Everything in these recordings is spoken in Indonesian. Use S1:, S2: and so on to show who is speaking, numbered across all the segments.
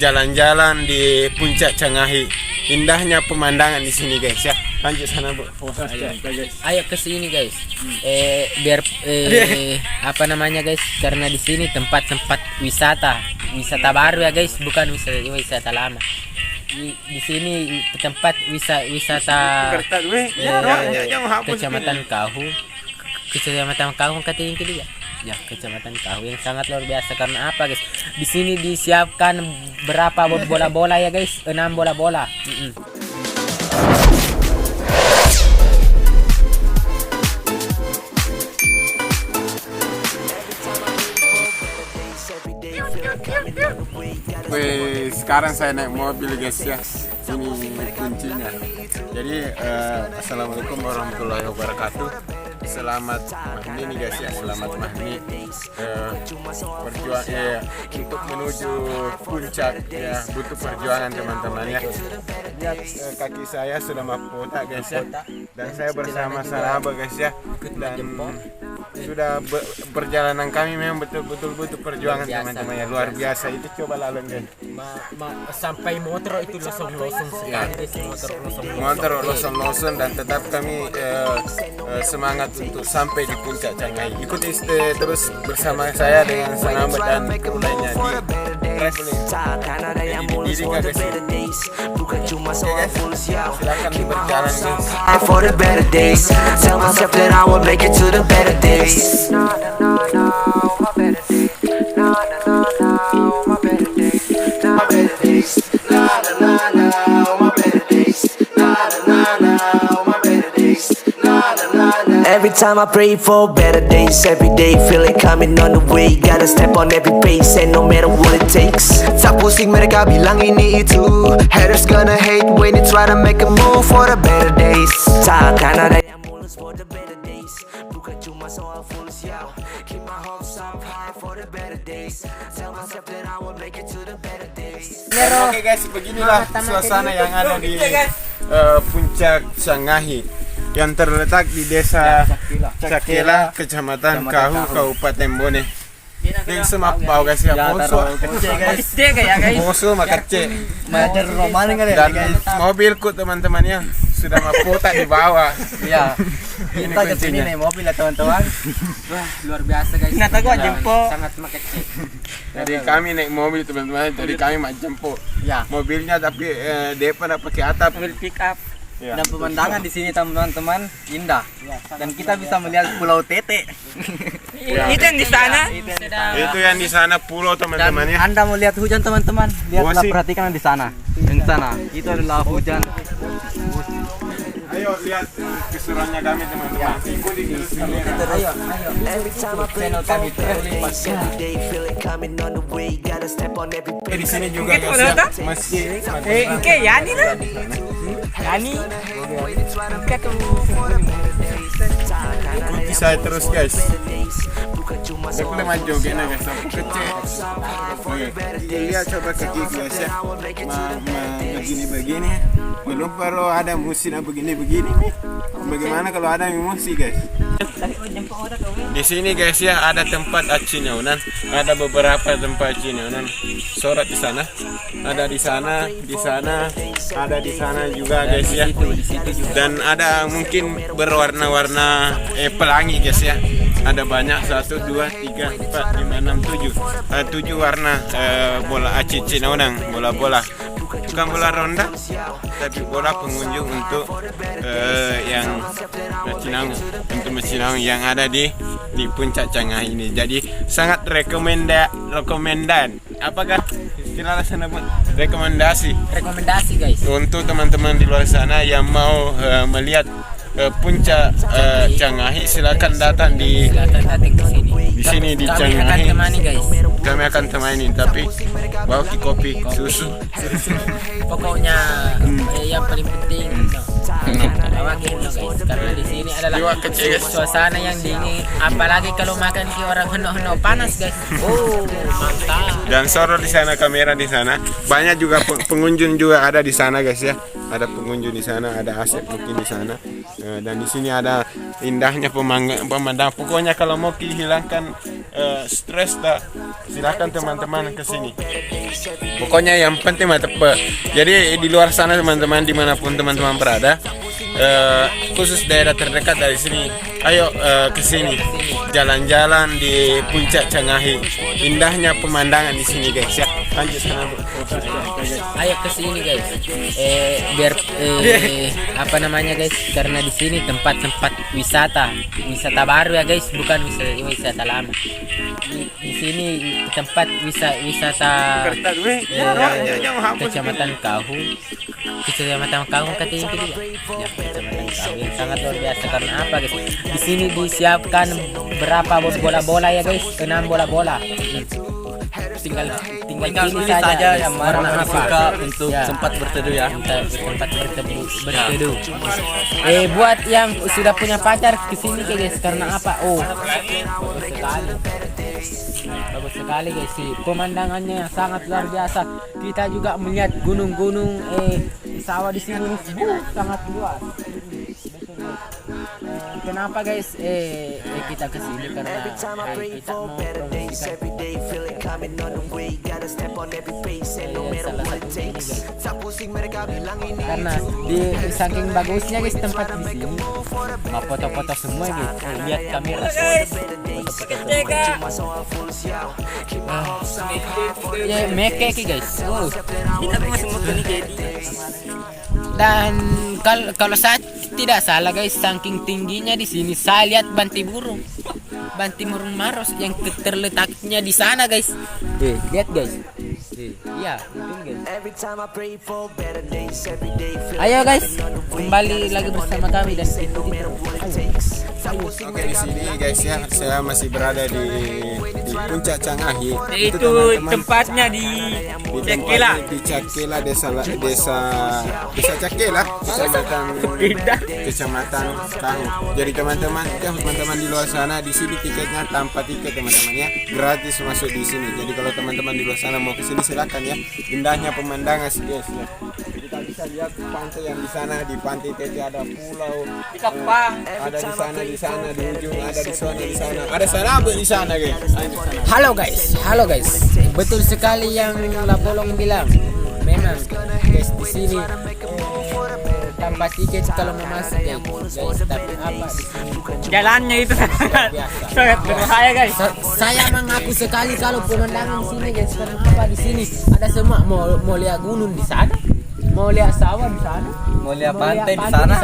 S1: Jalan-jalan di puncak Cangahi. Indahnya pemandangan di sini guys ya. Lanjut sana Bu.
S2: Ayo ke sini guys. Biar apa namanya guys? Karena di sini tempat-tempat wisata baru ya guys, bukan wisata lama. Di sini tempat wisata Kecamatan Kahu. Kecamatan Kahu katanya kedua. Ya, Kecamatan Kahu yang sangat luar biasa karena apa guys? Di sini disiapkan berapa bola-bola ya guys? 6 bola-bola.
S1: Wih, sekarang saya naik mobil guys ya. Ini kuncinya. Jadi assalamualaikum warahmatullahi wabarakatuh. Selamat Mahni nih guys ya, selamat Mahni berjuang untuk menuju puncak ya, butuh perjuangan teman-teman ya. Lihat kaki saya sudah mahkota guys ya, dan saya bersama sahabat guys ya, dan sudah perjalanan kami memang betul-betul butuh perjuangan teman-teman ya, luar biasa itu. Coba lalu guys,
S2: sampai motor itu losong-losong sekali guys,
S1: motor losong-losong, dan tetap kami semangat untuk sampai di puncak Cangahi. Ikuti terus bersama saya dengan sahabat dan lainnya di traveling. Diri guys, silakan berjalan guys.
S3: For the better days, tell myself that I will make it to the better days. No, my better days. No, my better days. My better days. No, my better days. No, my better days. Every time I pray for better days, every day feel it coming on the way. Gotta step on every pace and no matter what it takes. Tak pusing mereka bilang ini itu. Haters gonna hate when you try to make a move for the better days. Takkan ada yang mulus for the better days. Bukan cuma soal fulus ya. Keep my hopes up high for the better days. Tell myself that I will make it to the better days.
S1: Oke guys, beginilah suasana yang ada di puncak Cangahi yang terletak di desa Cakela, Kecamatan Kahu, Kabupaten Bone. Ini semua bau guys ya, poso makacce. Dan mobilku teman-temannya sudah mahkota di bawah.
S2: Iya. Kita ke sini naik mobil ya teman-teman. Wah, luar biasa guys. Sangat makacce.
S1: Jadi kami naik mobil teman-teman, jadi kami mak jemput.
S2: Ya.
S1: Mobilnya tapi depan pakai atap.
S2: Mobil pick up.
S4: Ya. Dan pemandangan di sini teman-teman indah. Dan kita bisa melihat Pulau Tete.
S1: Ya.
S2: Itu yang di sana.
S1: Itu yang di sana pulau teman-teman ya.
S4: Anda mau lihat hujan teman-teman? Lihatlah, perhatikan di sana. Yang sana. Itu adalah hujan.
S1: Ayo lihat keseruannya kami teman-teman. Ikuti sini.
S2: Ayo. Channel kami traveling.
S1: Di sini juga guys ya, masjid.
S2: Oke, Yani lah. Yani.
S1: Ikuti saya terus guys. Saya boleh maju gini guys, aku kecil. Lihat coba kaki guys ya, begini-begini. Belum perlu ada musim begini-begini. Bagaimana kalau ada emosi guys? Di sini guys ya ada tempat acinaunan, ada beberapa tempat acinaunan. Sorat di sana, ada di sana, ada di sana juga guys ya. Dan ada mungkin berwarna-warna pelangi guys ya. Ada banyak 1, 2, 3, 4, 5, 6, 7 warna bola acinaunan, bola-bola. Bukan bola ronda, tapi bola pengunjung untuk yang Mecinau yang ada di puncak Cangahi ini. Jadi sangat rekomendan. Apakah istilah sana pun rekomendasi
S2: guys
S1: untuk teman-teman di luar sana yang mau melihat puncak Cangahi, silakan datang di sini di Cangahi. Kami akan temani, tapi bawa kopi, susu.
S2: Pokoknya yang paling penting bawakin guys, karena di sini adalah suasana yang dingin, apalagi kalau makan ke orang heno panas guys. Oh, mantap.
S1: Dan sorot di sana, kamera di sana. Banyak juga pengunjung juga ada di sana guys ya. ada pengunjung di sana, ada Asep mungkin di sana. Dan di sini ada indahnya pemandangan. Pokoknya kalau mau hilangkan stres silakan teman-teman ke sini. Pokoknya yang penting jadi di luar sana teman-teman, dimanapun teman-teman berada, khusus daerah terdekat dari sini, ayo ke sini jalan-jalan di Puncak Cangahi. Indahnya pemandangan di sini guys ya. Lanjut sana bro.
S2: Ayo ke sini guys. Biar apa namanya guys? Karena di sini tempat-tempat wisata baru ya guys, bukan wisata lama. Di sini tempat wisata Kecamatan Kahung. Kecamatan Kahung katanya itu dia. Ya, Kecamatan Kahung yang sangat luar biasa. Karena apa guys? Di sini disiapkan berapa bola-bola ya guys? 6 bola-bola. Tinggal pilih saja yang mana suka untuk sempat berteduh ya. Tempat berteduh. Buat yang sudah punya pacar kesini guys, karena apa? Bagus sekali guys sih, pemandangannya sangat luar biasa. Kita juga melihat gunung-gunung, sawah di sini sangat luas. Kenapa guys? Kita kesini karena kita mau promosikan karena di saking bagusnya guys tempat di sini, mau foto-foto semua guys. Lihat kamera ya meke guys. Dan kalau saya tidak salah guys, saking tingginya di sini saya lihat banti burung Maros yang terletaknya di sana guys. Lihat guys. Iya, betul guys. Ayo guys, kembali lagi bersama kami dan
S1: Oke, di sini guys ya, saya masih berada di Puncak Cangahi.
S5: Itu tempatnya di Cakela.
S1: Di Cakela, desa Cakela, Kecamatan Kahung. Jadi teman-teman di luar sana, di sini tiketnya tanpa tiket teman-teman ya, gratis masuk di sini. Jadi kalau teman-teman di luar sana mau ke sini silakan ya. Indahnya pemandangan sih guys ya. Kita bisa lihat pantai yang di sana, di pantai TT ada pulau. Ada di sana di ujung, ada di sana, ada sanabe di sana guys.
S2: Halo guys, betul sekali yang Lapolong bilang. Memang guys di sini tanpa tiket kalau mau masuk guys, tapi apa di sini
S5: Jalannya itu sangat berbahaya guys.
S2: Saya mengaku sekali kalau pemandangan di sini guys. Karena apa di sini ada semua, mau lihat gunung di sana, mau lihat sawah di sana,
S4: Mau lihat pantai di sana.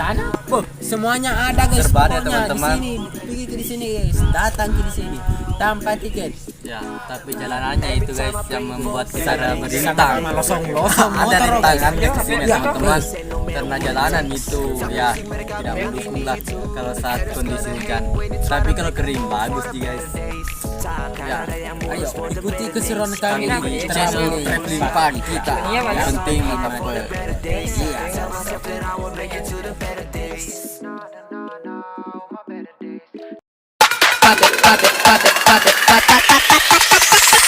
S2: Semuanya ada guys.
S4: Serba ada,
S2: Pokoknya
S4: teman-teman.
S2: Di sini, pergi ke di sini guys, datang ke di sini tanpa tiket.
S4: Ya, tapi jalanannya itu guys yang membuat kita ada
S2: Sangat
S4: berintang.
S2: melosong-losong
S4: Ada
S2: motor,
S4: rintangannya
S2: guys.
S4: ke sini
S2: Ya,
S4: teman-teman. Karena jalanan itu ya tidak mendukung lah kalau saat kondisi hujan. Tapi kalau kering bagus sih guys. Ya,
S2: Ayo ikuti keseruan kami di
S4: traveling pagi kita. Yang penting apa?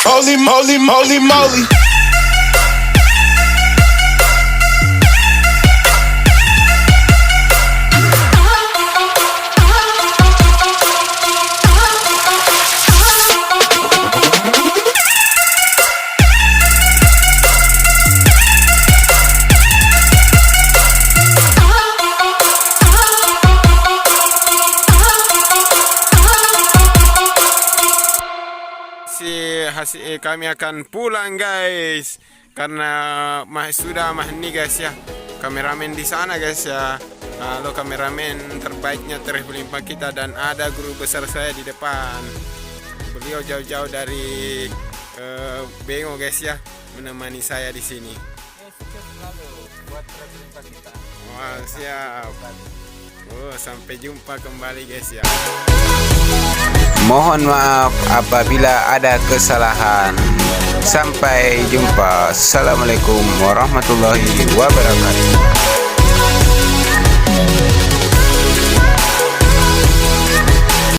S6: Holy moly, moly, moly.
S1: Kami akan pulang guys karena sudah nih guys ya, kameramen di sana guys ya. Halo kameramen terbaiknya traveling pak kita, dan ada guru besar saya di depan. Beliau jauh-jauh dari Bengo guys ya, menemani saya di sini. Wah, siap. Sampai jumpa kembali guys ya.
S7: Mohon maaf apabila ada kesalahan. Sampai jumpa. Assalamualaikum warahmatullahi wabarakatuh.